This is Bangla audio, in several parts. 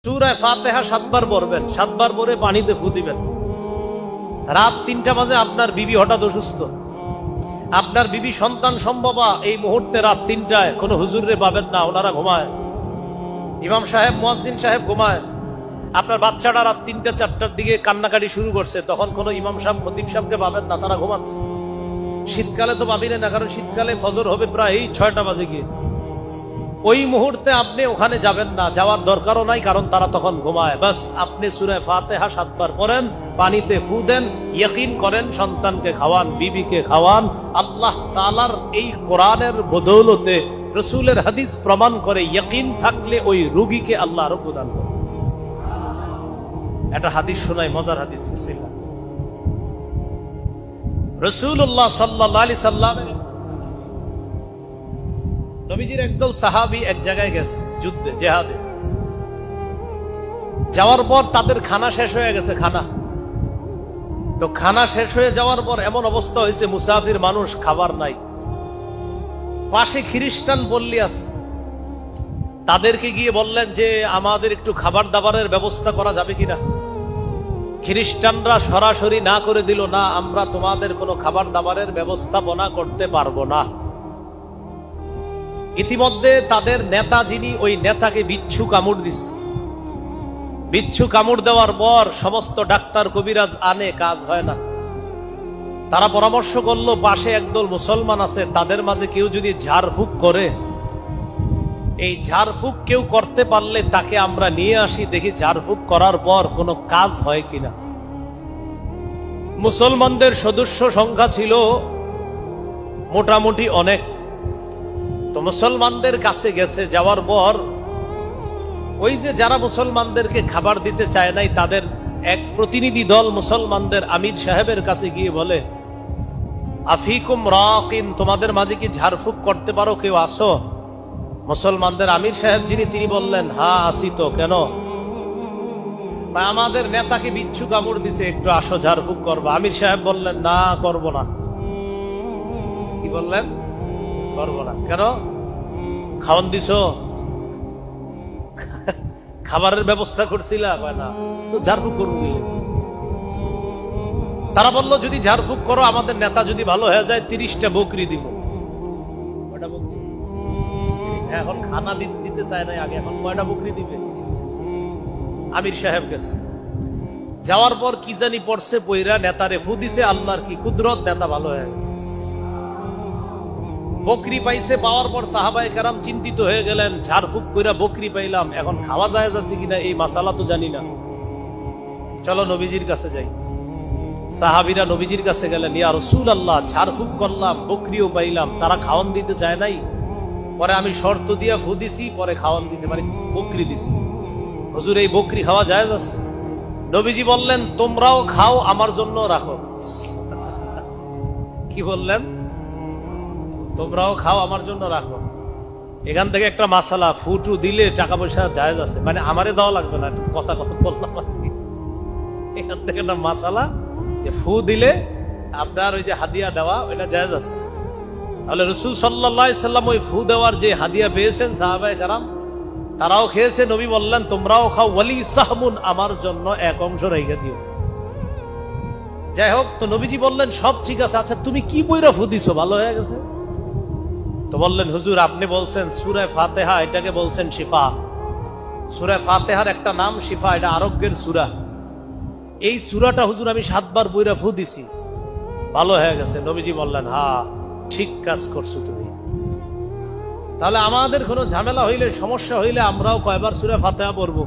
সূরা ফাতিহা 7 বার পড়বেন, 7 বার পরে পানিতে ফু দিবেন। রাত 3টা বাজে আপনার বিবি হঠাৎ অসুস্থ, আপনার বিবি সন্তান সম্ভবা এই মুহূর্তে রাত 3টায় কোনো হুজুরে পাবেন না, ওনারা ঘুমায়, ইমাম সাহেব মুয়াজ্জিন সাহেব ঘুমায়। আপনার বাচ্চাটা রাত 3টা 4টার দিকে কান্নাকাটি শুরু করছে, তখন কোনো ইমাম সাহেব খতিব সাহেবকে পাবেন না, তারা ঘুমাচ্ছে। শীতকালে তো পাবেন না, কারণ শীতকালে ফজর হবে প্রায় 6টা বাজে গিয়ে। ওই মুহূর্তে আপনি ওখানে যাবেন না, যাওয়ার দরকারও নাই, কারণ তারা তখন ঘুমায়। বাস আপনি সূরা ফাতিহা 7 বার পড়েন, পানিতে ফু দেন, ইয়াকিন করেন সন্তানকে খাওয়ান, বিবিকে খাওয়ান। আল্লাহ তাআলার এই কোরআনের বদৌলতে রাসূলের হাদিস প্রমাণ করে ইয়াকিন থাকলে ওই রোগীকে আল্লাহ আরোগ্য দান করেন। একটা হাদিস শোনাই, মজার হাদিস, বিসমিল্লাহ। রাসূলুল্লাহ সাল্লাল্লাহু আলাইহি সাল্লামের নবীজির একদল সাহাবী এক জায়গায় গেছে যুদ্ধে, জিহাদে। যাওয়ার পর তাদের খানা শেষ হয়ে গেছে, তো খানা শেষ হয়ে যাওয়ার পর এমন অবস্থা হয়েছে, মুসাফির মানুষ, খাবার নাই। পাশে খ্রিস্টান পল্লী আছে, তাদেরকে গিয়ে বললেন যে আমাদের একটু খাবার দাবারের ব্যবস্থা করা যাবে কিনা। খ্রিস্টানরা সরাসরি না করে দিল, না, আমরা তোমাদের কোনো খাবার দাবারের ব্যবস্থাপনা করতে পারবো না। ইতিমধ্যে তাদের নেতা যিনি, ওই নেতাকে বিচ্ছু কামড় দিচ্ছে। বিচ্ছু কামড় দেওয়ার পর সমস্ত ডাক্তার কবিরাজ আনে, কাজ হয় না। তারা পরামর্শ করলো, পাশে একদল মুসলমান আছে, তাদের মাঝে কেউ যদি ঝাড়ফুঁক করে, এই ঝাড়ফুঁক কেউ করতে পারলে তাকে আমরা নিয়ে আসি, দেখি ঝাড়ফুঁক করার পর কোনো কাজ হয় কিনা। মুসলমানদের সদস্য সংখ্যা ছিল মোটামুটি অনেক। তো মুসলমানদের কাছে গেছে, যাওয়ার পর ওই যে যারা মুসলমানদেরকে খাবার দিতে চায় নাই, তাদের এক প্রতিনিধি দল মুসলমানদের আমির সাহেবের কাছে গিয়ে বলে, আফিকুম রাকিন, তোমাদের মাঝে কি ঝাড়ফুঁক করতে পারো, কেউ আসো? মুসলমানদের আমির সাহেব যিনি, তিনি বললেন, হ্যাঁ আসি তো, কেন? আমাদের নেতাকে বিচ্ছু কামড় দিছে, একটু আসো ঝাড়ফুঁক করবা। আমির সাহেব বললেন, না, করব না। কি বললেন? করবো না। কেন? খাওয়ান দিছো, খাবারের ব্যবস্থা করছিলা? না, তো ঝাড়ফুঁক করবো কি? তারা বললো, যদি ঝাড়ফুঁক করো, আমাদের নেতা যদি ভালো হয়ে যায়, 30টা বকরি দিব। এখন খানা দিতে চায় না আগে, এখন কয়টা বকরি দিবে? আমির সাহেব গেছে, যাওয়ার পর কি জানি পড়ছে, পইরা নেতারে ফু দিছে। আল্লাহর কি কুদরত, নেতা ভালো হয়ে গেছে। বকরি পাইছে, পাওয়ার পর সাহাবায়ে কেরাম চিন্তিত হয়ে গেলেন, ঝাড়ফুঁক কইরা বকরি পাইলাম, এখন খাওয়া যায় যাচ্ছে কিনা এই মাসালা তো জানি না, চলো নবীজির কাছে যাই। সাহাবীরা নবীজির কাছে গেলেন, ইয়া রাসূলুল্লাহ, ঝাড়ফুঁক করলাম, বকরিও পাইলাম, তারা খাওয়ান দিতে চায় নাই, পরে আমি শর্ত দিয়া ফু দিছি, পরে খাওয়ান দিছে, মানে বকরি দিছি। হুজুর, এই বকরি খাওয়া যায় যাচ্ছে? নবীজি বললেন, তোমরাও খাও, আমার জন্য রাখো। কি বললেন? তোমরাও খাও, আমার জন্য রাখো। এখান থেকে একটা মাসালা, ফুটু দিলে টাকা পয়সা জায়েজ আছে, মানে আমারে দেওয়া লাগবে না, কথা বললাম। এখান থেকে একটা মাসালা, যে ফু দিলে আপনার ওই যে হাদিয়া দেওয়া, ওইটা জায়েজ আছে। তাহলে রাসূল সাল্লাল্লাহু আলাইহি সাল্লাম ওই ফু দেওয়ার যে হাদিয়া পেয়েছেন, সাহাবায়ে কেরাম তারাও খেয়েছে। নবী বললেন, তোমরাও খাও, ওয়ালি সাহমুন, আমার জন্য এক অংশ রেখে দিও। যাই হোক, তো নবীজি বললেন, সব ঠিক আছে, আচ্ছা তুমি কি বইরা ফু দিছো, ভালো হয়ে গেছে? তো বললেন, হুজুর, আপনি বলছেন সূরা ফাতিহা, এটাকে বলছেন শিফা। সূরা ফাতিহার একটা নাম শিফা, এটা আরোগ্যের সূরা। এই সূরাটা হুজুর আমি 7 বার বইরা ফু দিছি, ভালো হয়ে গেছে। নবীজি বললেন, হ্যাঁ, ঠিক কাজ করছো তুমি। তাহলে আমাদের কোনো ঝামেলা হইলে, সমস্যা হইলে, আমরাও কয়বার সূরা ফাতিহা পড়বো?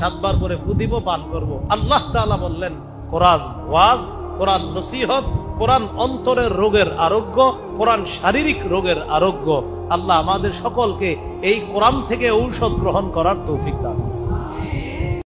7 বার করে ফু দিব, পান করব। আল্লাহ তাআলা বললেন, কোরআন ওয়াজ, কোরআন নসিহত, কোরআন অন্তরের রোগের আরোগ্য, কোরআন শারীরিক রোগের আরোগ্য। আল্লাহ আমাদের সকলকে এই কোরআন থেকে ঔষধ গ্রহণ করার তৌফিক দান।